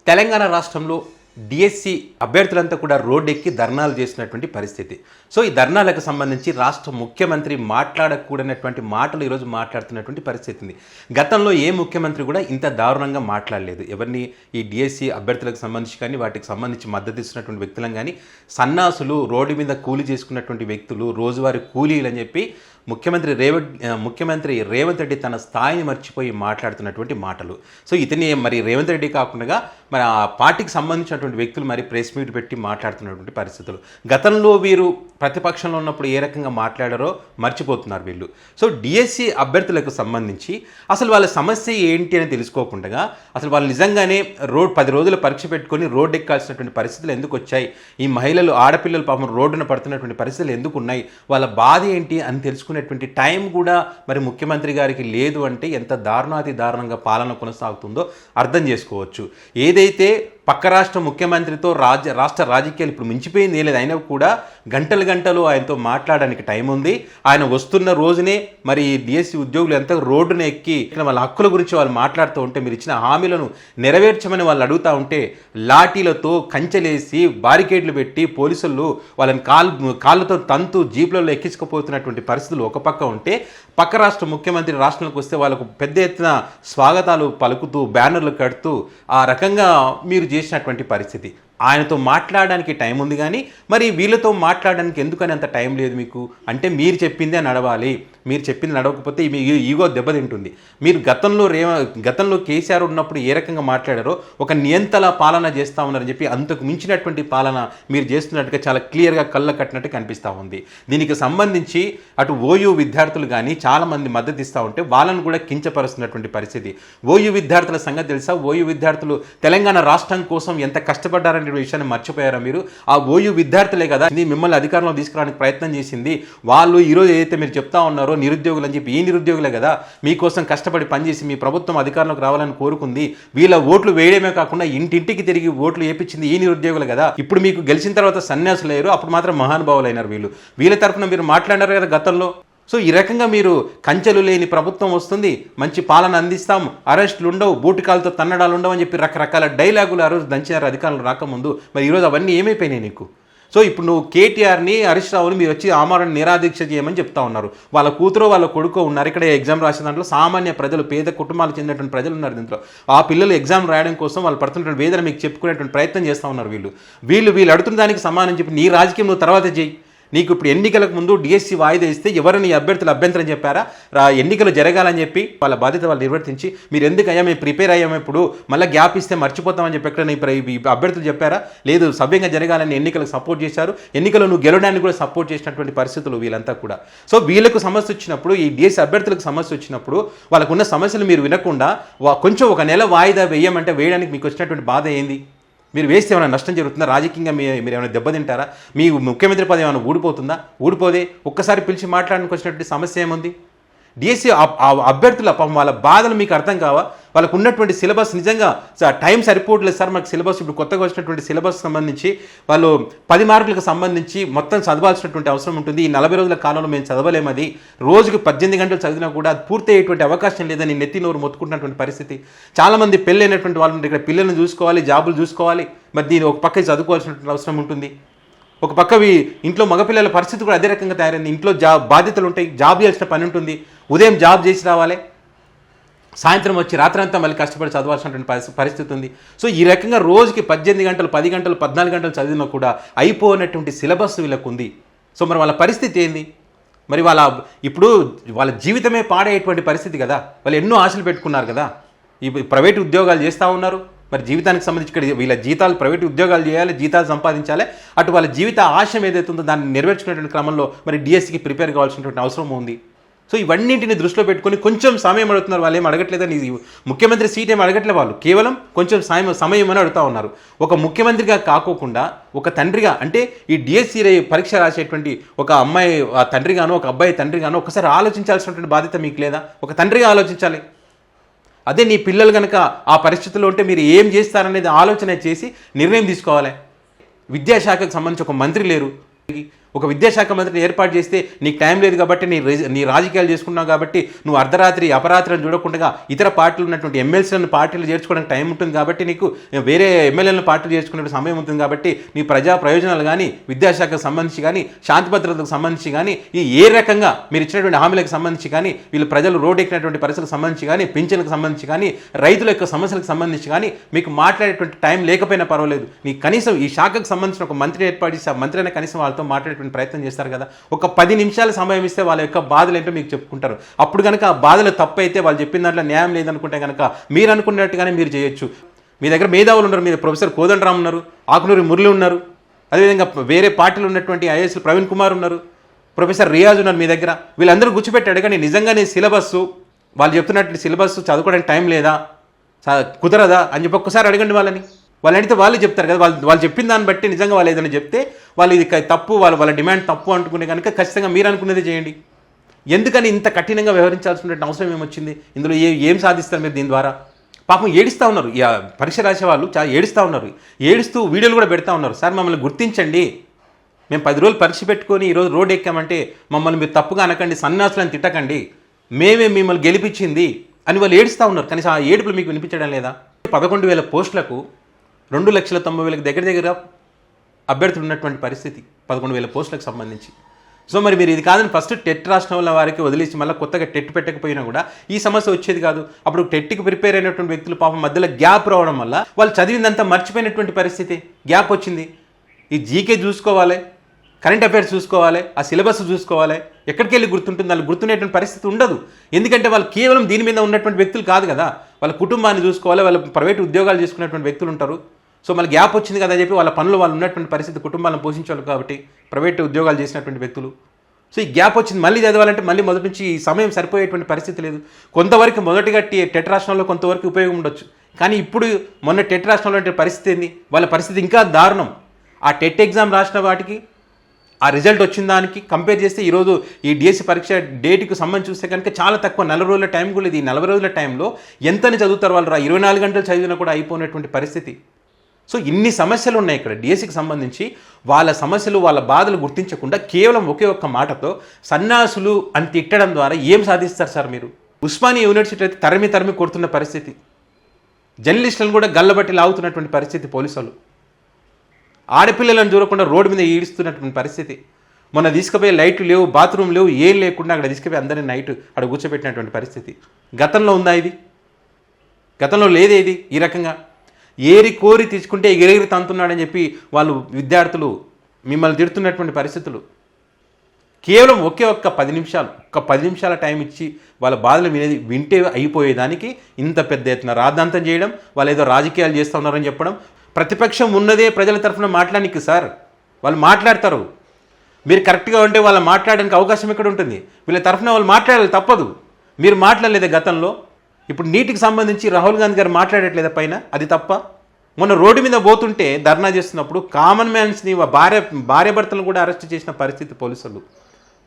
తెలంగాణ రాష్ట్రంలో డిఎస్సి అభ్యర్థులంతా కూడా రోడ్డెక్కి ధర్నాలు చేసినటువంటి పరిస్థితి. సో ఈ ధర్నాలకు సంబంధించి రాష్ట్ర ముఖ్యమంత్రి మాట్లాడకూడనటువంటి మాటలు ఈరోజు మాట్లాడుతున్నటువంటి పరిస్థితి ఉంది. గతంలో ఏ ముఖ్యమంత్రి కూడా ఇంత దారుణంగా మాట్లాడలేదు. ఎవరిని ఈ డిఎస్సి అభ్యర్థులకు సంబంధించి కానీ వాటికి సంబంధించి మద్దతు ఇస్తున్నటువంటి వ్యక్తులను కానీ సన్నాసులు, రోడ్డు మీద కూలీ చేసుకున్నటువంటి వ్యక్తులు, రోజువారీ కూలీలు అని చెప్పి ముఖ్యమంత్రి రేవంత్ రెడ్డి తన స్థాయిని మర్చిపోయి మాట్లాడుతున్నటువంటి మాటలు. సో ఇతని మరి రేవంత్ రెడ్డి కాకుండా మరి ఆ పార్టీకి సంబంధించినటువంటి వ్యక్తులు మరి ప్రెస్ మీట్ పెట్టి మాట్లాడుతున్నటువంటి పరిస్థితులు. గతంలో వీరు ప్రతిపక్షంలో ఉన్నప్పుడు ఏ రకంగా మాట్లాడారో మర్చిపోతున్నారు వీళ్ళు. సో డిఎస్సి అభ్యర్థులకు సంబంధించి అసలు వాళ్ళ సమస్య ఏంటి అని తెలుసుకోకుండా అసలు వాళ్ళు నిజంగానే 10 రోజుల పరీక్ష పెట్టుకొని రోడ్డు ఎక్కాల్సినటువంటి పరిస్థితులు ఎందుకు వచ్చాయి, ఈ మహిళలు, ఆడపిల్లలు పాపం రోడ్డున పడుతున్నటువంటి పరిస్థితులు ఎందుకు ఉన్నాయి, వాళ్ళ బాధ ఏంటి అని తెలుసుకునేటువంటి టైం కూడా మరి ముఖ్యమంత్రి గారికి లేదు అంటే ఎంత దారుణాతి దారుణంగా పాలన కొనసాగుతుందో అర్థం చేసుకోవచ్చు. ఏదైతే పక్క రాష్ట్ర ముఖ్యమంత్రితో రాష్ట్ర రాజకీయాలు ఇప్పుడు మించిపోయింది ఏం లేదు, అయినా కూడా గంటలు ఆయనతో మాట్లాడడానికి టైం ఉంది. ఆయన వస్తున్న రోజునే మరి డిఎస్సి ఉద్యోగులు ఎంత రోడ్డున ఎక్కి వాళ్ళ హక్కుల గురించి వాళ్ళు మాట్లాడుతూ ఉంటే, మీరు ఇచ్చిన హామీలను నెరవేర్చమని వాళ్ళు అడుగుతూ ఉంటే లాఠీలతో కంచెలేసి బారికేడ్లు పెట్టి పోలీసులు వాళ్ళని కాళ్ళతో తంతు జీప్లలో ఎక్కించుకుపోతున్నటువంటి పరిస్థితులు ఒక పక్క ఉంటే, పక్క రాష్ట్ర ముఖ్యమంత్రి రాష్ట్రంలోకి వస్తే వాళ్ళకు పెద్ద ఎత్తున స్వాగతాలు పలుకుతూ బ్యానర్లు కడుతూ ఆ రకంగా మీరు చేసినటువంటి పరిస్థితి. ఆయనతో మాట్లాడడానికి టైం ఉంది కానీ మరి వీళ్ళతో మాట్లాడడానికి ఎందుకని అంత టైం లేదు మీకు అంటే, మీరు చెప్పిందే నడవాలి, మీరు చెప్పింది నడవకపోతే మీ ఈగో దెబ్బతింటుంది. మీరు గతంలో కేసీఆర్ ఉన్నప్పుడు ఏ రకంగా మాట్లాడారో ఒక నియంతల పాలన చేస్తూ ఉన్నారని చెప్పి అంతకు మించినటువంటి పాలన మీరు చేస్తున్నట్టుగా చాలా క్లియర్గా కళ్ళ కట్టినట్టు కనిపిస్తూ ఉంది. దీనికి సంబంధించి అటు ఓయూ విద్యార్థులు కానీ చాలామంది మద్దతు ఇస్తూ ఉంటే వాళ్ళను కూడా కించపరుస్తున్నటువంటి పరిస్థితి. ఓయూ విద్యార్థుల సంగతి తెలుసా? ఓయూ విద్యార్థులు తెలంగాణ రాష్ట్రం కోసం ఎంత కష్టపడ్డారని విషయాన్ని మర్చిపోయారా మీరు? ఆ ఓయూ విద్యార్థులే కదా మిమ్మల్ని అధికారంలో తీసుకురావడానికి ప్రయత్నం చేసింది. వాళ్ళు ఈరోజు ఏదైతే మీరు చెప్తా ఉన్నారో నిరుద్యోగులు అని చెప్పి, ఈ నిరుద్యోగులే కదా మీకోసం కష్టపడి పనిచేసి మీ ప్రభుత్వం అధికారంలోకి రావాలని కోరుకుంది. వీళ్ళ ఓట్లు వేయడమే కాకుండా ఇంటింటికి తిరిగి ఓట్లు వేయించింది ఈ నిరుద్యోగులు కదా. ఇప్పుడు మీకు గెలిచిన తర్వాత సన్యాసులు అయ్యారు, అప్పుడు మాత్రం మహానుభావులు అయినారు వీళ్ళ తరఫున మీరు మాట్లాడారు కదా గతంలో. సో ఈ రకంగా మీరు కంచెలు లేని ప్రభుత్వం వస్తుంది, మంచి పాలన అందిస్తాం, అరెస్టులు ఉండవు, బూటికాలతో తన్నడాలు ఉండవు అని చెప్పి రకరకాల డైలాగులు ఆ రోజు దంచినారు అధికారులు రాకముందు. మరి ఈరోజు అవన్నీ ఏమైపోయినాయి నీకు? సో ఇప్పుడు నువ్వు కేటీఆర్ని, హరీష్ రావుని మీరు వచ్చి ఆమరణ నిరాదీక్ష చేయమని చెప్తా ఉన్నారు. వాళ్ళ కూతురు వాళ్ళ కొడుకు ఉన్నారు ఇక్కడ ఎగ్జామ్ రాసే దాంట్లో. సామాన్య ప్రజలు, పేద కుటుంబాలకు చెందినటువంటి ప్రజలు ఉన్నారు దీంట్లో. ఆ పిల్లలు ఎగ్జామ్ రాయడం కోసం వాళ్ళు పడుతున్నటువంటి వేదన మీకు చెప్పుకునేటువంటి ప్రయత్నం చేస్తూ ఉన్నారు వీళ్ళు అడుగుతున్న దానికి సమానం చెప్పి నీ రాజకీయం నువ్వు తర్వాత చేయి. నీకు ఇప్పుడు ఎన్నికలకు ముందు డిఎస్సి వాయిదా ఇస్తే ఎవరిని అభ్యర్థులు అభ్యంతరం చెప్పారా? ఎన్నికలు జరగాలని చెప్పి వాళ్ళ బాధ్యత వాళ్ళు నిర్వర్తించి మీరు ఎందుకయ్యా మేము ప్రిపేర్ అయ్యాము, ఇప్పుడు మళ్ళీ గ్యాప్ ఇస్తే మర్చిపోతామని చెప్పి ఎక్కడ అభ్యర్థులు చెప్పారా? లేదు, సవ్యంగా జరగాలని ఎన్నికలకు సపోర్ట్ చేశారు. ఎన్నికలు నువ్వు గెలవడానికి కూడా సపోర్ట్ చేసినటువంటి పరిస్థితులు వీళ్ళంతా కూడా. సో వీళ్ళకు సమస్య వచ్చినప్పుడు, ఈ డిఎస్సి అభ్యర్థులకు సమస్య వచ్చినప్పుడు వాళ్ళకున్న సమస్యలు మీరు వినకుండా కొంచెం ఒక నెల వాయిదా వేయమంటే వేయడానికి మీకు వచ్చినటువంటి బాధ ఏంది? మీరు వేస్తే ఏమైనా నష్టం జరుగుతుందా? రాజకీయంగా మీరు ఏమైనా దెబ్బతింటారా? మీ ముఖ్యమంత్రి పదవి ఏమైనా ఊడిపోతుందా? ఊడిపోదే. ఒక్కసారి పిలిచి మాట్లాడడానికి వచ్చినటువంటి సమస్య ఏముంది? డిఎస్సి అభ్యర్థుల వాళ్ళ బాధలు మీకు అర్థం కావా? వాళ్ళకు ఉన్నటువంటి సిలబస్ నిజంగా టైం సరిపోవట్లేదు సార్ మాకు సిలబస్. ఇప్పుడు కొత్తగా వచ్చినటువంటి సిలబస్ సంబంధించి వాళ్ళు 10 మార్కులకు సంబంధించి మొత్తం చదవాల్సినటువంటి అవసరం ఉంటుంది. ఈ 40 రోజుల కాలంలో మేము చదవలేము. అది రోజుకు 18 గంటలు చదివినా కూడా అది పూర్తి అయ్యేటువంటి అవకాశం లేదని నెత్తి నోరు మొత్తుకుంటున్నటువంటి పరిస్థితి. చాలామంది పెళ్ళైనటువంటి వాళ్ళు ఇక్కడ పిల్లలను చూసుకోవాలి, జాబులు చూసుకోవాలి. మరి దీని ఒక పక్క చదువుకోవాల్సినటువంటి అవసరం ఉంటుంది. ఒక పక్కవి ఇంట్లో మగపిల్లల పరిస్థితి కూడా అదే రకంగా తయారైంది. ఇంట్లో బాధ్యతలు ఉంటాయి, జాబ్ చేయాల్సిన పని ఉంటుంది. ఉదయం జాబ్ చేసి రావాలి, సాయంత్రం వచ్చి రాత్రంతా మళ్ళీ కష్టపడి చదవాల్సినటువంటి పరిస్థితి ఉంది. సో ఈ రకంగా రోజుకి 18 గంటలు, 10 గంటలు, 14 గంటలు చదివినా కూడా అయిపోయినటువంటి సిలబస్ వీళ్ళకు ఉంది. సో మరి వాళ్ళ పరిస్థితి ఏంది? మరి ఇప్పుడు వాళ్ళ జీవితమే పాడేటువంటి పరిస్థితి కదా. వాళ్ళు ఎన్నో ఆశలు పెట్టుకున్నారు కదా. ఈ ప్రైవేట్ ఉద్యోగాలు చేస్తూ ఉన్నారు. మరి జీవితానికి సంబంధించి ఇక్కడ వీళ్ళ జీతాలు, ప్రైవేట్ ఉద్యోగాలు చేయాలి, జీతాలు సంపాదించాలి. అటు వాళ్ళ జీవిత ఆశయం ఏదైతే ఉందో దాన్ని నెరవేర్చుకునేటువంటి క్రమంలో మరి డిఎస్సికి ప్రిపేర్ కావాల్సినటువంటి అవసరం ఉంది. సో ఇవన్నింటిని దృష్టిలో పెట్టుకొని కొంచెం సమయం అడుగుతున్నారు. వాళ్ళు ఏం అడగట్లేదని, ముఖ్యమంత్రి సీట్ ఏం అడగట్లే, వాళ్ళు కేవలం కొంచెం సమయం అని అడుగుతూ ఉన్నారు. ఒక ముఖ్యమంత్రిగా కాకోకుండా ఒక తండ్రిగా, అంటే ఈ డిఎస్సి పరీక్ష రాసేటువంటి ఒక అమ్మాయి తండ్రిగానో, ఒక అబ్బాయి తండ్రిగానో ఒకసారి ఆలోచించాల్సినటువంటి బాధ్యత మీకు లేదా? ఒక తండ్రిగా ఆలోచించాలి. అదే నీ పిల్లలు కనుక ఆ పరిస్థితుల్లో ఉంటే మీరు ఏం చేస్తారనేది ఆలోచన చేసి నిర్ణయం తీసుకోవాలి. విద్యాశాఖకు సంబంధించి ఒక మంత్రి లేరు, ఒక విద్యాశాఖ మంత్రిని ఏర్పాటు చేస్తే నీకు టైం లేదు కాబట్టి నీ రాజకీయాలు చేసుకున్నావు కాబట్టి నువ్వు అర్ధరాత్రి అపరాత్రిని చూడకుండా ఇతర పార్టీలు ఉన్నటువంటి ఎమ్మెల్సీలను పార్టీలు చేర్చుకోవడానికి టైం ఉంటుంది కాబట్టి నీకు వేరే ఎమ్మెల్యేలను పార్టీలు చేసుకునే సమయం ఉంటుంది కాబట్టి నీ ప్రజా ప్రయోజనాలు కానీ విద్యాశాఖకు సంబంధించి కానీ శాంతి భద్రతకు సంబంధించి కానీ ఏ రకంగా మీరు ఇచ్చినటువంటి హామీలకు సంబంధించి కానీ వీళ్ళు ప్రజలు రోడ్డు ఎక్కినటువంటి పరిస్థితులకు సంబంధించి కానీ పింఛన్లకు సంబంధించి కానీ రైతుల యొక్క సమస్యలకు సంబంధించి కానీ మీకు మాట్లాడేటువంటి టైం లేకపోయినా పర్వాలేదు, నీ కనీసం ఈ శాఖకు సంబంధించిన ఒక మంత్రి ఏర్పాటు చేసి ఆ మంత్రి అయినా కనీసం వాళ్ళతో మాట్లాడేటువంటి ప్రయత్నం చేస్తారు కదా. ఒక 10 నిమిషాల సమయం ఇస్తే వాళ్ళ యొక్క బాధలు ఏంటో మీకు చెప్పుకుంటారు. అప్పుడు కనుక ఆ బాధలు తప్పు అయితే వాళ్ళు చెప్పిన దాంట్లో న్యాయం లేదనుకుంటే కనుక మీరు అనుకున్నట్టుగానే మీరు చేయొచ్చు. మీ దగ్గర మేధావులు ఉన్నారు, మీద ప్రొఫెసర్ కోదండరామ్ ఉన్నారు, ఆకునూరి మురళి ఉన్నారు, అదేవిధంగా వేరే పార్టీలు ఉన్నటువంటి ఐఏఎస్ ప్రవీణ్ కుమార్ ఉన్నారు, ప్రొఫెసర్ రియాజ్ ఉన్నారు మీ దగ్గర. వీళ్ళందరూ గుర్చిపెట్టాడు కానీ నిజంగానే సిలబస్సు వాళ్ళు చెప్తున్నట్టు సిలబస్ చదువుకోవడానికి టైం లేదా, కుదరదా అని చెప్పి ఒక్కసారి అడగండి వాళ్ళని. వాళ్ళు అడిగితే వాళ్ళు చెప్తారు కదా. వాళ్ళు చెప్పిన దాన్ని బట్టి నిజంగా వాళ్ళు ఏదైనా చెప్తే వాళ్ళు ఇది తప్పు, వాళ్ళ డిమాండ్ తప్పు అనుకునే కనుక ఖచ్చితంగా మీరు అనుకునేది చేయండి. ఎందుకని ఇంత కఠినంగా వ్యవహరించాల్సిన అవసరం ఏమొచ్చింది? ఇందులో ఏం సాధిస్తారు మీరు దీని ద్వారా? పాపం ఏడుస్తూ ఉన్నారు, పరీక్ష రాసే వాళ్ళు చాలా ఏడుస్తూ ఉన్నారు, ఏడుస్తూ వీడియోలు కూడా పెడతా ఉన్నారు. సార్ మమ్మల్ని గుర్తించండి, మేము 10 రోజులు పరీక్ష పెట్టుకొని ఈరోజు రోడ్డు ఎక్కామంటే మమ్మల్ని మీరు తప్పుగా అనకండి, సన్యాసులను తిట్టకండి, మేమే మిమ్మల్ని గెలిపించింది అని వాళ్ళు ఏడుస్తూ ఉన్నారు. కనీసం ఆ ఏడుపులు మీకు వినిపించడం లేదా? 11,000 పోస్టులకు 2,90,000 దగ్గర అభ్యర్థులు ఉన్నటువంటి పరిస్థితి 11,000 పోస్టులకు సంబంధించి. సో మరి మీరు ఇది కాదని ఫస్ట్ టెట్ రాష్ట్రంలో వారికి వదిలేసి మళ్ళీ కొత్తగా టెట్ పెట్టకపోయినా కూడా ఈ సమస్య వచ్చేది కాదు. అప్పుడు టెట్కి ప్రిపేర్ అయినటువంటి వ్యక్తులు పాపం మధ్యలో గ్యాప్ రావడం వల్ల వాళ్ళు చదివిందంతా మర్చిపోయినటువంటి పరిస్థితి, గ్యాప్ వచ్చింది. ఈ జీకే చూసుకోవాలి, కరెంట్ అఫైర్స్ చూసుకోవాలి, ఆ సిలబస్ చూసుకోవాలి, ఎక్కడికి వెళ్ళి గుర్తుంటుంది, వాళ్ళు గుర్తుండేటువంటి పరిస్థితి ఉండదు. ఎందుకంటే వాళ్ళు కేవలం దీని మీద ఉన్నటువంటి వ్యక్తులు కాదు కదా, వాళ్ళ కుటుంబాన్ని చూసుకోవాలి, వాళ్ళ ప్రైవేట్ ఉద్యోగాలు చేసుకునేటువంటి వ్యక్తులు ఉంటారు. సో మళ్ళీ గ్యాప్ వచ్చింది కదా అని చెప్పి వాళ్ళ పనులు వాళ్ళు ఉన్నటువంటి పరిస్థితి, కుటుంబాలను పోషించాలి కాబట్టి ప్రైవేట్ ఉద్యోగాలు చేసినటువంటి వ్యక్తులు. సో ఈ గ్యాప్ వచ్చింది, మళ్ళీ చదవాలంటే మళ్ళీ మొదటి నుంచి ఈ సమయం సరిపోయేటువంటి పరిస్థితి లేదు. కొంతవరకు మొదటిగా టెట్ రాష్ట్రంలో కొంతవరకు ఉపయోగం ఉండొచ్చు, కానీ ఇప్పుడు మొన్న టెట్ రాష్ట్రంలో పరిస్థితి ఏంది, వాళ్ళ పరిస్థితి ఇంకా దారుణం. ఆ టెట్ ఎగ్జామ్ రాసిన వాటికి ఆ రిజల్ట్ వచ్చిన దానికి కంపేర్ చేస్తే ఈరోజు ఈ డిఎస్సి పరీక్ష డేట్కి సంబంధించి చూస్తే కనుక చాలా తక్కువ, 40 రోజుల టైం కూడా లేదు. ఈ 40 రోజుల టైంలో ఎంతని చదువుతారు వాళ్ళు? 24 గంటలు చదివినా కూడా అయిపోయినటువంటి పరిస్థితి. సో ఇన్ని సమస్యలు ఉన్నాయి ఇక్కడ డిఎస్సికి సంబంధించి. వాళ్ళ సమస్యలు, వాళ్ళ బాధలు గుర్తించకుండా కేవలం ఒకే ఒక్క మాటతో సన్యాసులు అని తిట్టడం ద్వారా ఏం సాధిస్తారు సార్ మీరు? ఉస్మానియా యూనివర్సిటీ అయితే తరిమి కొడుతున్న పరిస్థితి, జర్నలిస్టులను కూడా గల్లబట్టి లాగుతున్నటువంటి పరిస్థితి, పోలీసులు ఆడపిల్లలను చూడకుండా రోడ్డు మీద ఈడుస్తున్నటువంటి పరిస్థితి. మొన్న తీసుకుపోయే లైట్లు లేవు, బాత్రూమ్ లేవు, ఏం లేకుండా అక్కడ తీసుకుపోయి అందరినీ నైట్ అక్కడ కూర్చోబెట్టినటువంటి పరిస్థితి. గతంలో ఉందా ఇది? గతంలో లేదే ఇది. ఈ రకంగా ఏరి కోరి తీసుకుంటే ఎగిరెగిరి తంతున్నాడని చెప్పి వాళ్ళు విద్యార్థులు మిమ్మల్ని తిడుతున్నటువంటి పరిస్థితులు. కేవలం ఒకే ఒక్క 10 నిమిషాల టైం ఇచ్చి వాళ్ళ బాధలు వింటే అయిపోయేదానికి ఇంత పెద్ద ఎత్తున రాద్ధాంతం చేయడం, వాళ్ళు ఏదో రాజకీయాలు చేస్తూ ఉన్నారని చెప్పడం. ప్రతిపక్షం ఉన్నదే ప్రజల తరఫున మాట్లాడడానికి సార్, వాళ్ళు మాట్లాడతారు. మీరు కరెక్ట్గా ఉంటే వాళ్ళు మాట్లాడడానికి అవకాశం ఎక్కడ ఉంటుంది? వీళ్ళ తరఫున వాళ్ళు మాట్లాడాలి, తప్పదు. మీరు మాట్లాడలేదా గతంలో? ఇప్పుడు నీటికి సంబంధించి రాహుల్ గాంధీ గారు మాట్లాడట్లేదా పైన? అది తప్ప? మొన్న రోడ్డు మీద పోతుంటే ధర్నా చేస్తున్నప్పుడు కామన్ మ్యాన్స్ని భార్యాభర్తలను కూడా అరెస్ట్ చేసిన పరిస్థితి పోలీసులు.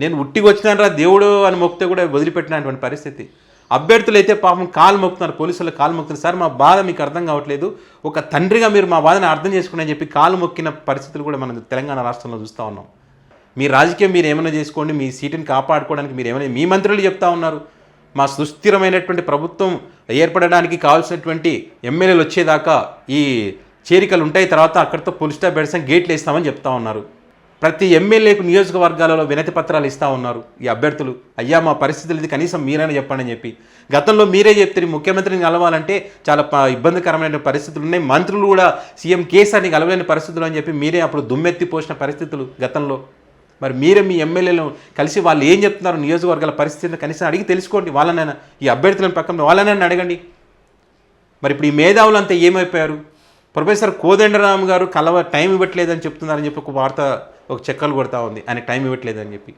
నేను ఉట్టికి వచ్చినారా దేవుడు అని మొక్కితే కూడా వదిలిపెట్టినటువంటి పరిస్థితి. అభ్యర్థులు అయితే పాపం కాలు మొక్కుతున్నారు, పోలీసులు కాలు మొక్కుతున్నారు. సార్ మా బాధ మీకు అర్థం కావట్లేదు, ఒక తండ్రిగా మీరు మా బాధను అర్థం చేసుకుని చెప్పి కాలు మొక్కిన పరిస్థితులు కూడా మనం తెలంగాణ రాష్ట్రంలో చూస్తూ ఉన్నాం. మీ రాజకీయం మీరు ఏమైనా చేసుకోండి, మీ సీటుని కాపాడుకోవడానికి మీరు ఏమైనా, మీ మంత్రులు చెప్తా ఉన్నారు మా సుస్థిరమైనటువంటి ప్రభుత్వం ఏర్పడడానికి కావాల్సినటువంటి ఎమ్మెల్యేలు వచ్చేదాకా ఈ చేరికలు ఉంటాయి, తర్వాత అక్కడితో పుల్ స్టాప్ పెడతాం, గేట్లు వేస్తామని చెప్తా ఉన్నారు. ప్రతి ఎమ్మెల్యేకు నియోజకవర్గాలలో వినతి పత్రాలు ఇస్తూ ఉన్నారు ఈ అభ్యర్థులు. అయ్యా మా పరిస్థితులు ఇది కనీసం మీరైనా చెప్పండి అని చెప్పి. గతంలో మీరే చెప్తే ముఖ్యమంత్రిని కలవాలంటే చాలా ఇబ్బందికరమైన పరిస్థితులు ఉన్నాయి, మంత్రులు కూడా సీఎం కేసీఆర్ని కలవలేని పరిస్థితులు అని చెప్పి మీరే అప్పుడు దుమ్మెత్తి పోసిన పరిస్థితులు గతంలో. మరి మీరే మీ ఎమ్మెల్యేలను కలిసి వాళ్ళు ఏం చెప్తున్నారు నియోజకవర్గాల పరిస్థితిని కనీసం అడిగి తెలుసుకోండి. వాళ్ళనైనా ఈ అభ్యర్థులను పక్కన వాళ్ళనైనా అడగండి. మరి ఇప్పుడు ఈ మేధావులు అంతా ఏమైపోయారు? ప్రొఫెసర్ కోదండరామ్ గారు టైం ఇవ్వట్లేదని చెప్తున్నారని చెప్పి ఒక వార్త ఒక చెక్కలు కొడతా ఉంది, ఆయన టైం ఇవ్వట్లేదని చెప్పి.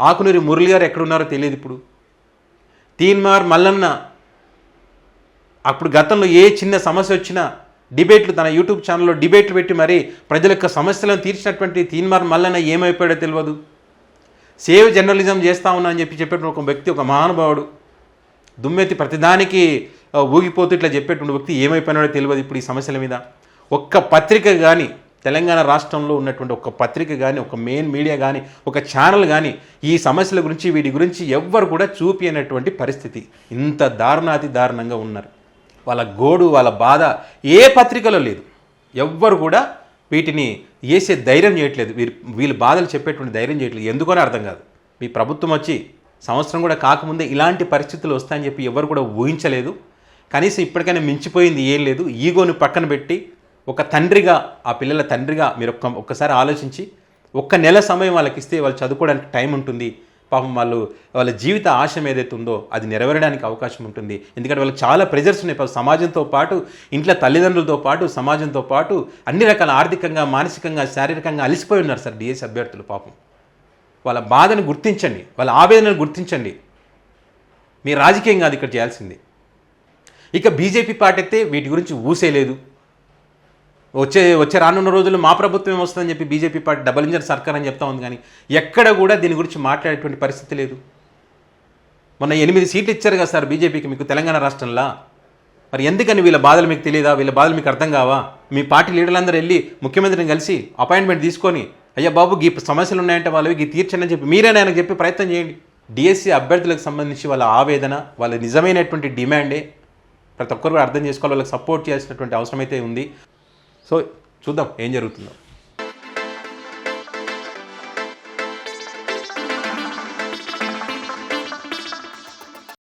ఆకునూరి మురళి గారు ఎక్కడున్నారో తెలియదు ఇప్పుడు. తీన్మార్ మల్లన్న అప్పుడు గతంలో ఏ చిన్న సమస్య వచ్చినా డిబేట్లు, తన యూట్యూబ్ ఛానల్లో డిబేట్లు పెట్టి మరీ ప్రజల యొక్క సమస్యలను తీర్చినటువంటి తీన్మార్ మల్లన్న ఏమైపోయాడో తెలియదు. సేవ్ జర్నలిజం చేస్తా ఉన్నా అని చెప్పేటువంటి ఒక వ్యక్తి, ఒక మహానుభావుడు, దుమ్మెత్తి ప్రతిదానికి ఊగిపోతూ ఇట్లా చెప్పేటువంటి వ్యక్తి ఏమైపోయినాడో తెలియదు ఇప్పుడు ఈ సమస్యల మీద. ఒక్క పత్రిక కానీ తెలంగాణ రాష్ట్రంలో ఉన్నటువంటి ఒక పత్రిక కానీ, ఒక మెయిన్ మీడియా కానీ, ఒక ఛానల్ కానీ ఈ సమస్యల గురించి వీటి గురించి ఎవ్వరు కూడా చూపించినటువంటి పరిస్థితి. ఇంత దారుణాతి దారుణంగా ఉన్నారు. వాళ్ళ గోడు, వాళ్ళ బాధ ఏ పత్రికలో లేదు. ఎవ్వరు కూడా వీటిని వేసే ధైర్యం చేయట్లేదు. వీళ్ళ బాధలు చెప్పేటువంటి ధైర్యం చేయట్లేదు. ఎందుకని అర్థం కాదు. మీ ప్రభుత్వం వచ్చి సంవత్సరం కూడా కాకముందే ఇలాంటి పరిస్థితులు వస్తాయని చెప్పి ఎవరు కూడా ఊహించలేదు. కనీసం ఇప్పటికైనా మించిపోయింది ఏం లేదు. ఈగోని పక్కన పెట్టి ఒక తండ్రిగా, ఆ పిల్లల తండ్రిగా మీరు ఒక్కసారి ఆలోచించి ఒక్క నెల సమయం వాళ్ళకి ఇస్తే వాళ్ళు చదువుకోవడానికి టైం ఉంటుంది. పాపం వాళ్ళ జీవిత ఆశయం ఏదైతే ఉందో అది నెరవేరడానికి అవకాశం ఉంటుంది. ఎందుకంటే వాళ్ళకి చాలా ప్రెజర్స్ ఉన్నాయి. సమాజంతో పాటు, ఇంట్లో తల్లిదండ్రులతో పాటు, సమాజంతో పాటు అన్ని రకాల ఆర్థికంగా, మానసికంగా, శారీరకంగా అలసిపోయి ఉన్నారు సార్ డిఎస్సి అభ్యర్థులు. పాపం వాళ్ళ బాధను గుర్తించండి, వాళ్ళ ఆవేదనను గుర్తించండి. మీ రాజకీయం కాదు ఇక్కడ చేయాల్సింది. ఇక బీజేపీ పార్టీ అయితే వీటి గురించి ఊసేలేదు. వచ్చే రానున్న రోజుల్లో మా ప్రభుత్వం వస్తుందని చెప్పి బీజేపీ పార్టీ డబుల్ ఇంజన్ సర్కార్ అని చెప్తా ఉంది. కానీ ఎక్కడ కూడా దీని గురించి మాట్లాడేటువంటి పరిస్థితి లేదు. మొన్న 8 సీట్లు ఇచ్చారు కదా సార్ బీజేపీకి మీకు తెలంగాణ రాష్ట్రంలో. మరి ఎందుకని వీళ్ళ బాధలు మీకు తెలియదా? వీళ్ళ బాధలు మీకు అర్థం కావా? మీ పార్టీ లీడర్లందరూ వెళ్ళి ముఖ్యమంత్రిని కలిసి అపాయింట్మెంట్ తీసుకొని, అయ్యా బాబు ఈ సమస్యలు ఉన్నాయంటే వాళ్ళవి తీర్చండి అని చెప్పి మీరే ఆయనకు చెప్పి ప్రయత్నం చేయండి. డిఎస్సి అభ్యర్థులకు సంబంధించి వాళ్ళ ఆవేదన, వాళ్ళ నిజమైనటువంటి డిమాండే ప్రతి ఒక్కరు కూడా అర్థం చేసుకోవాలి. వాళ్ళకి సపోర్ట్ చేయాల్సినటువంటి అవసరం అయితే ఉంది. సో చూద్దాం ఏం జరుగుతుందో.